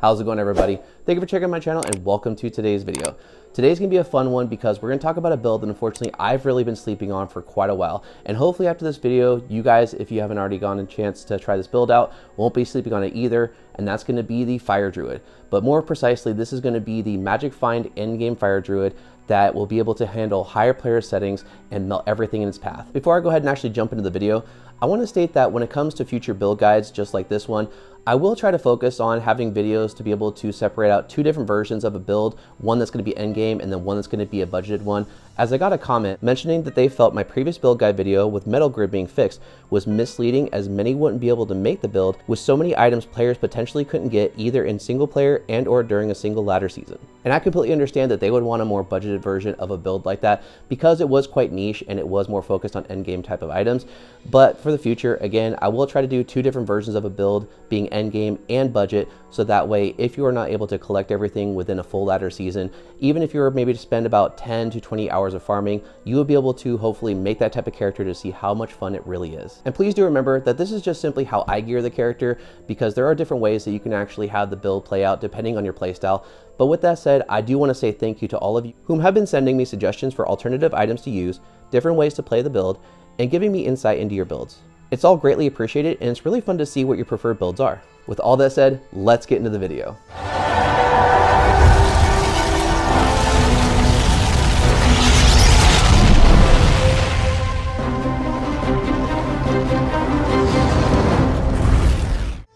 How's it going, everybody? Thank you for checking out my channel and welcome to today's video. Today's gonna be a fun one because we're gonna talk about a build that unfortunately I've really been sleeping on for quite a while. And hopefully after this video, you guys, if you haven't already gotten a chance to try this build out, won't be sleeping on it either. And that's gonna be the Fire Druid. But more precisely, this is gonna be the Magic Find Endgame Fire Druid that will be able to handle higher player settings and melt everything in its path. Before I go ahead and actually jump into the video, I want to state that when it comes to future build guides just like this one, I will try to focus on having videos to be able to separate out two different versions of a build, one that's going to be endgame and then one that's going to be a budgeted one, as I got a comment mentioning that they felt my previous build guide video with metal grid being fixed was misleading, as many wouldn't be able to make the build with so many items players potentially couldn't get either in single player and or during a single ladder season. And I completely understand that they would want a more budgeted version of a build like that because it was quite niche and it was more focused on endgame type of items. But for the future, again, I will try to do two different versions of a build, being endgame and budget, so that way if you are not able to collect everything within a full ladder season, even if you were maybe to spend about 10 to 20 hours of farming, you will be able to hopefully make that type of character to see how much fun it really is. And please do remember that this is just simply how I gear the character, because there are different ways that you can actually have the build play out depending on your playstyle. But with that said, I do want to say thank you to all of you whom have been sending me suggestions for alternative items to use, different ways to play the build, and giving me insight into your builds. It's all greatly appreciated, and it's really fun to see what your preferred builds are. With all that said, let's get into the video.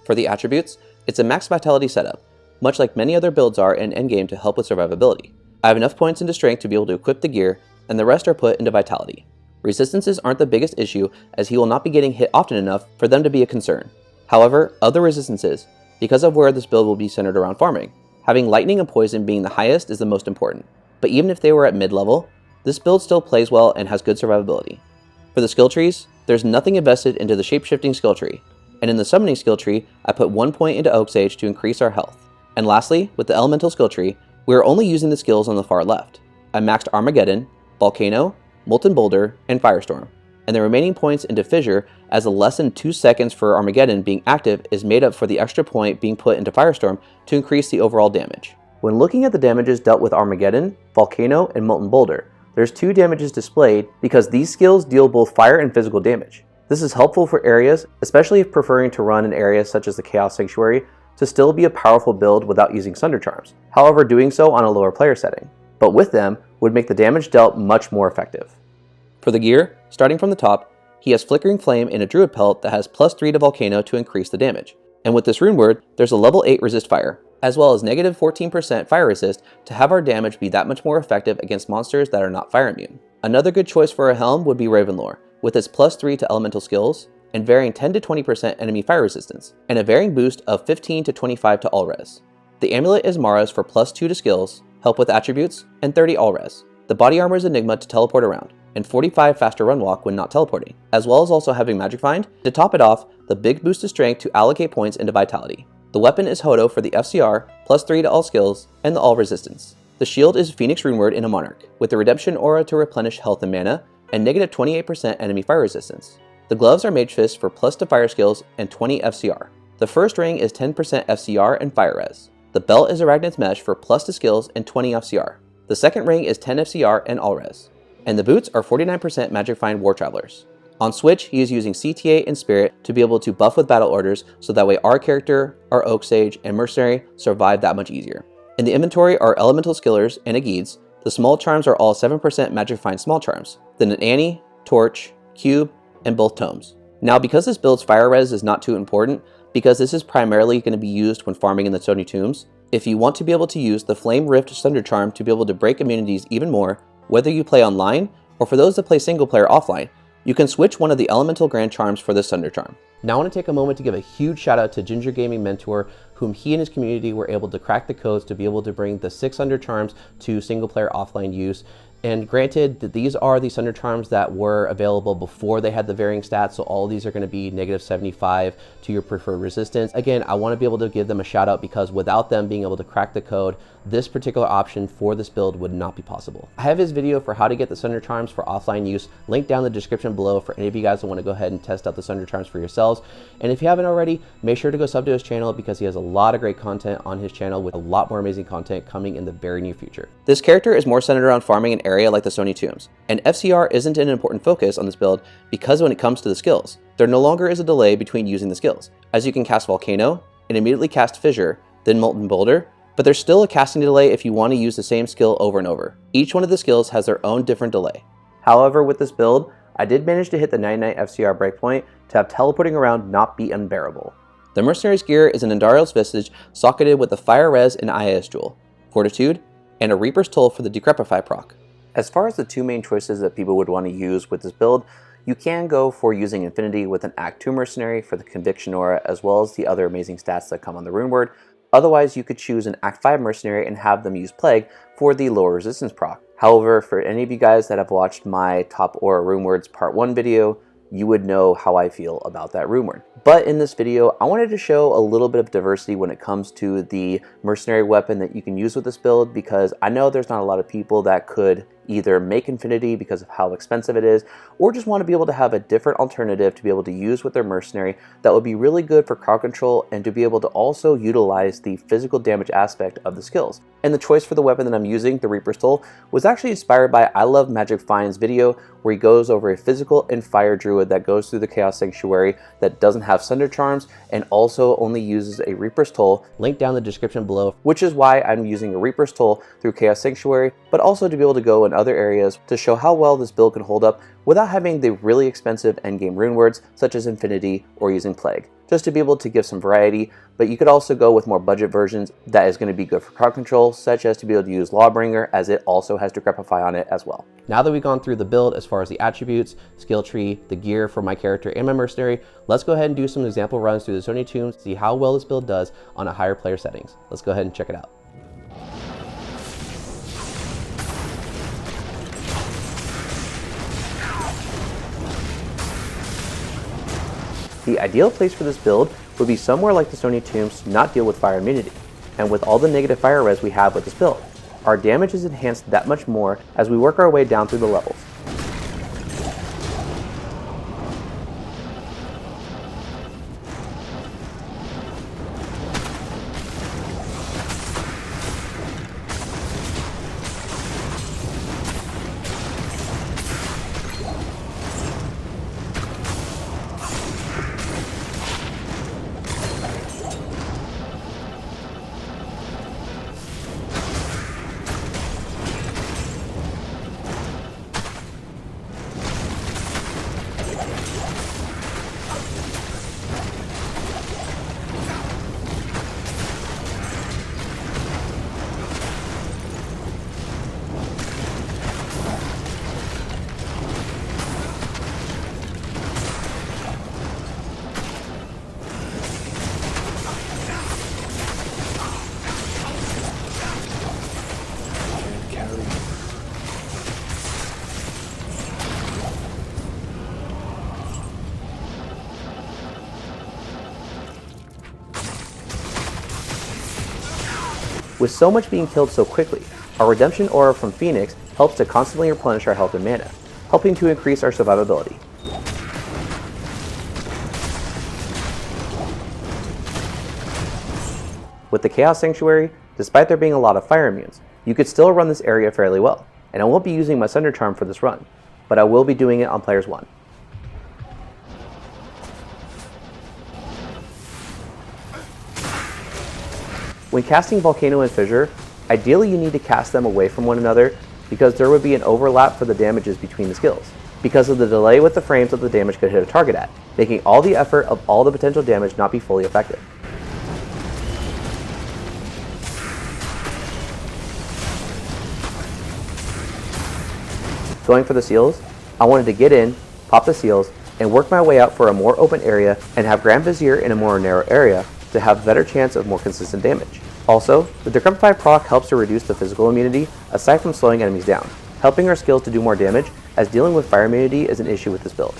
For the attributes, it's a max vitality setup, much like many other builds are in endgame to help with survivability. I have enough points into strength to be able to equip the gear, and the rest are put into vitality. Resistances aren't the biggest issue, as he will not be getting hit often enough for them to be a concern. However, other resistances, because of where this build will be centered around farming, having lightning and poison being the highest is the most important. But even if they were at mid-level, this build still plays well and has good survivability. For the skill trees, there's nothing invested into the shape-shifting skill tree, and in the summoning skill tree, I put 1 point into Oak Sage to increase our health. And lastly, with the elemental skill tree, we are only using the skills on the far left. I maxed Armageddon, Volcano, Molten Boulder, and Firestorm, and the remaining points into Fissure, as the less than 2 seconds for Armageddon being active is made up for the extra point being put into Firestorm to increase the overall damage. When looking at the damages dealt with Armageddon, Volcano, and Molten Boulder, there's 2 damages displayed because these skills deal both fire and physical damage. This is helpful for areas, especially if preferring to run in areas such as the Chaos Sanctuary, to still be a powerful build without using Sunder Charms, however doing so on a lower player setting. But with them would make the damage dealt much more effective. For the gear, starting from the top, he has Flickering Flame in a Druid pelt that has +3 to Volcano to increase the damage. And with this rune word, there's a level 8 resist fire, as well as negative 14% fire resist to have our damage be that much more effective against monsters that are not fire immune. Another good choice for a helm would be Ravenlore, with its +3 to elemental skills, and varying 10 to 20% enemy fire resistance, and a varying boost of 15 to 25 to all res. The amulet is Mara's for +2 to skills, help with attributes, and 30 all res. The body armor is Enigma to teleport around, and 45 faster run walk when not teleporting, as well as also having Magic Find. To top it off, the big boost to strength to allocate points into vitality. The weapon is Hodo for the FCR, +3 to all skills, and the all resistance. The shield is Phoenix Runeword in a Monarch, with the Redemption Aura to replenish health and mana, and negative 28% enemy fire resistance. The gloves are Mage Fist for + to fire skills and 20 FCR. The first ring is 10% FCR and fire res. The belt is Arachnid's Mesh for + to skills and 20 FCR. The second ring is 10 FCR and all res. And the boots are 49% Magic Find War Travelers. On Switch, he is using CTA and Spirit to be able to buff with battle orders, so that way our character, our Oak Sage, and Mercenary survive that much easier. In the inventory are Elemental Skillers and Agids. The small charms are all 7% Magic Find Small Charms, then an Annie, Torch, Cube, and both tomes. Now, because this build's fire res is not too important, because this is primarily going to be used when farming in the Stony Tombs, if you want to be able to use the Flame Rift Sunder Charm to be able to break immunities even more, whether you play online or for those that play single player offline, you can switch one of the Elemental Grand Charms for this Sunder Charm. Now I want to take a moment to give a huge shout out to Ginger Gaming Mentor, whom he and his community were able to crack the codes to be able to bring the 6 Sunder Charms to single player offline use. And granted that these are the Sunder Charms that were available before they had the varying stats, so all of these are going to be negative 75 to your preferred resistance. Again, I want to be able to give them a shout out because without them being able to crack the code, this particular option for this build would not be possible. I have his video for how to get the Sunder Charms for offline use linked down in the description below for any of you guys that want to go ahead and test out the Sunder Charms for yourselves. spells. And if you haven't already, make sure to go sub to his channel because he has a lot of great content on his channel with a lot more amazing content coming in the very near future. This character is more centered around farming an area like the Stony Tombs, and FCR isn't an important focus on this build because when it comes to the skills, there no longer is a delay between using the skills, as you can cast Volcano and immediately cast Fissure, then Molten Boulder, but there's still a casting delay if you want to use the same skill over and over. Each one of the skills has their own different delay. However, with this build, I did manage to hit the 99 FCR breakpoint to have teleporting around not be unbearable. The Mercenary's gear is an Andariel's Visage socketed with a Fire Res and IAS Jewel, Fortitude, and a Reaper's Toll for the Decrepify proc. As far as the two main choices that people would want to use with this build, you can go for using Infinity with an Act 2 Mercenary for the Conviction Aura as well as the other amazing stats that come on the Rune Word. Otherwise, you could choose an Act 5 Mercenary and have them use Plague for the lower resistance proc. However, for any of you guys that have watched my Top Aura Rune Words Part 1 video, you would know how I feel about that rune word. But in this video, I wanted to show a little bit of diversity when it comes to the mercenary weapon that you can use with this build, because I know there's not a lot of people that could either make Infinity because of how expensive it is, or just want to be able to have a different alternative to be able to use with their mercenary that would be really good for crowd control and to be able to also utilize the physical damage aspect of the skills. And the choice for the weapon that I'm using, the Reaper's Toll, was actually inspired by I Love Magic Fine's video where he goes over a physical and fire druid that goes through the Chaos Sanctuary that doesn't have Sunder Charms and also only uses a Reaper's Toll, linked down in the description below, which is why I'm using a Reaper's Toll through Chaos Sanctuary, but also to be able to go in other areas to show how well this build can hold up without having the really expensive endgame rune words such as Infinity or using Plague, just to be able to give some variety. But you could also go with more budget versions that is going to be good for crowd control, such as to be able to use Lawbringer, as it also has Decrepify on it as well. Now that we've gone through the build as far as the attributes, skill tree, the gear for my character and my mercenary, let's go ahead and do some example runs through the Stony Tombs, see how well this build does on a higher player settings. Let's go ahead and check it out. The ideal place for this build would be somewhere like the Stony Tombs to not deal with fire immunity, and with all the negative fire res we have with this build, our damage is enhanced that much more as we work our way down through the levels. With so much being killed so quickly, our Redemption Aura from Phoenix helps to constantly replenish our health and mana, helping to increase our survivability. With the Chaos Sanctuary, despite there being a lot of fire immunes, you could still run this area fairly well, and I won't be using my Sunder Charm for this run, but I will be doing it on players 1. When casting Volcano and Fissure, ideally you need to cast them away from one another because there would be an overlap for the damages between the skills, because of the delay with the frames that the damage could hit a target at, making all the effort of all the potential damage not be fully effective. Going for the seals, I wanted to get in, pop the seals, and work my way out for a more open area and have Grand Vizier in a more narrow area to have a better chance of more consistent damage. Also, the Decrepify proc helps to reduce the physical immunity aside from slowing enemies down, helping our skills to do more damage as dealing with fire immunity is an issue with this build.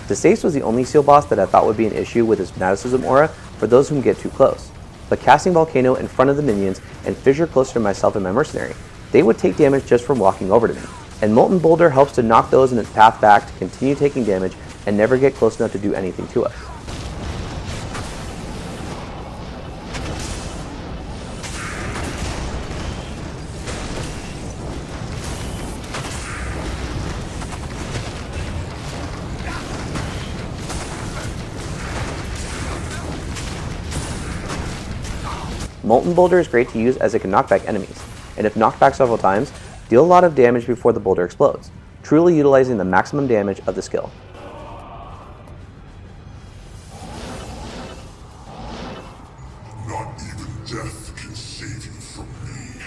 The Stace was the only seal boss that I thought would be an issue with his Fanaticism aura for those whom get too close. but casting Volcano in front of the minions and Fissure closer to myself and my mercenary, they would take damage just from walking over to me. And Molten Boulder helps to knock those in its path back to continue taking damage and never get close enough to do anything to us. Molten Boulder is great to use as it can knock back enemies, and if knocked back several times, deal a lot of damage before the boulder explodes, truly utilizing the maximum damage of the skill. Not even death can save you from me.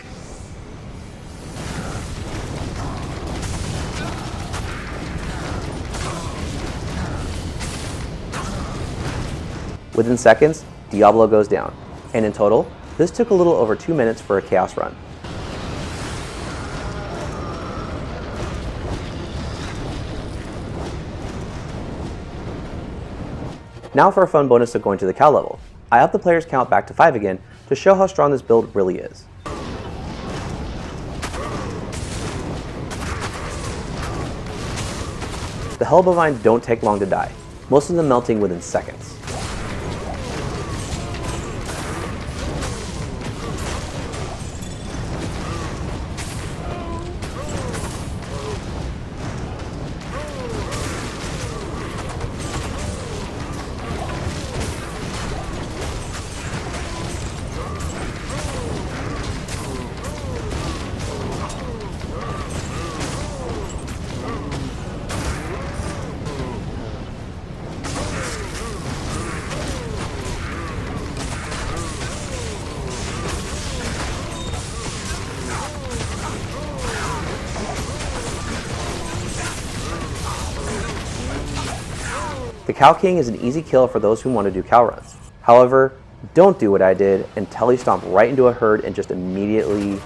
Within seconds, Diablo goes down, and in total, this took a little over 2 minutes for a chaos run. Now for a fun bonus of going to the cow level. I upped the player's count back to 5 again to show how strong this build really is. The Hell Bovine don't take long to die, most of them melting within seconds. The Cow King is an easy kill for those who want to do cow runs. However, don't do what I did and telestomp right into a herd and just immediately...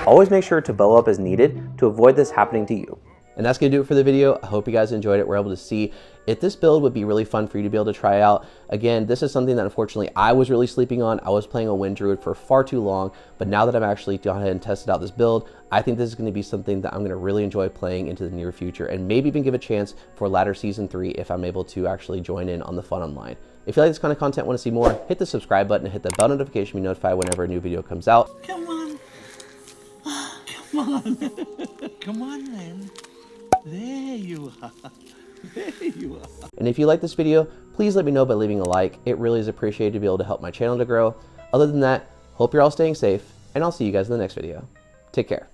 Always make sure to bow up as needed to avoid this happening to you. And that's going to do it for the video. I hope you guys enjoyed it. We're able to see if this build would be really fun for you to be able to try out. Again, this is something that unfortunately I was really sleeping on. I was playing a Wind Druid for far too long, but now that I've actually gone ahead and tested out this build, I think this is going to be something that I'm going to really enjoy playing into the near future and maybe even give a chance for latter season 3 if I'm able to actually join in on the fun online. If you like this kind of content, want to see more, hit the subscribe button and hit the bell notification to be notified whenever a new video comes out. Come on. Come on. Come on then. There you are. There you are. And if you like this video, please let me know by leaving a like. It really is appreciated to be able to help my channel to grow. Other than that, hope you're all staying safe, and I'll see you guys in the next video. Take care.